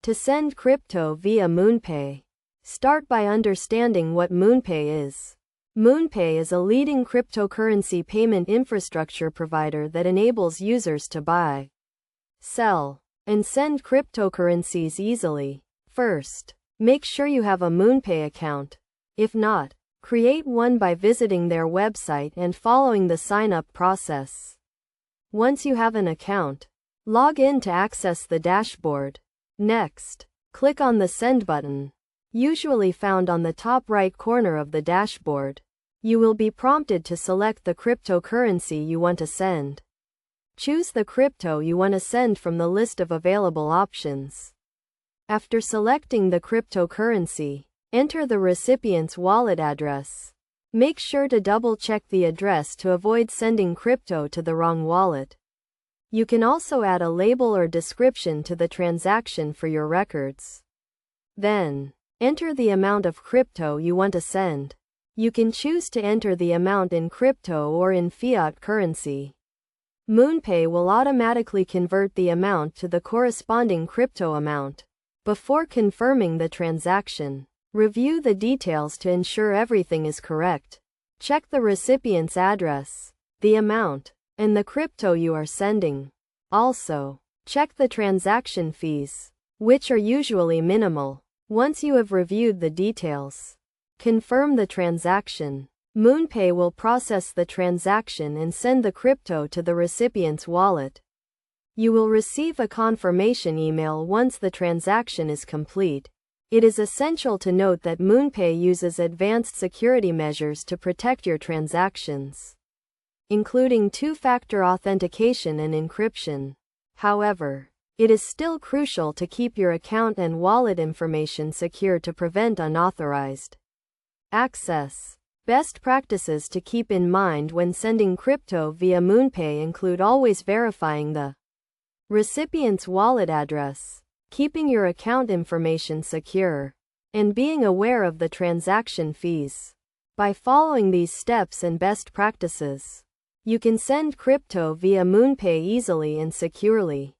To send crypto via Moonpay. Start by understanding what Moonpay is. Moonpay is a leading cryptocurrency payment infrastructure provider that enables users to buy, sell, and send cryptocurrencies easily. First, make sure you have a Moonpay account. If not, create one by visiting their website and following the sign-up process. Once you have an account, log in to access the dashboard. Next, click on the Send button, usually found on the top right corner of the dashboard. You will be prompted to select the cryptocurrency you want to send. Choose the crypto you want to send from the list of available options. After selecting the cryptocurrency, enter the recipient's wallet address. Make sure to double-check the address to avoid sending crypto to the wrong wallet. You can also add a label or description to the transaction for your records. Then, enter the amount of crypto you want to send. You can choose to enter the amount in crypto or in fiat currency. Moonpay will automatically convert the amount to the corresponding crypto amount. Before confirming the transaction, review the details to ensure everything is correct. Check the recipient's address, the amount, and the crypto you are sending. Also, check the transaction fees, which are usually minimal. Once you have reviewed the details, confirm the transaction. Moonpay will process the transaction and send the crypto to the recipient's wallet. You will receive a confirmation email once the transaction is complete. It is essential to note that Moonpay uses advanced security measures to protect your transactions, including two-factor authentication and encryption. However, it is still crucial to keep your account and wallet information secure to prevent unauthorized access. Best practices to keep in mind when sending crypto via Moonpay include always verifying the recipient's wallet address, keeping your account information secure, and being aware of the transaction fees. By following these steps and best practices, you can send crypto via Moonpay easily and securely.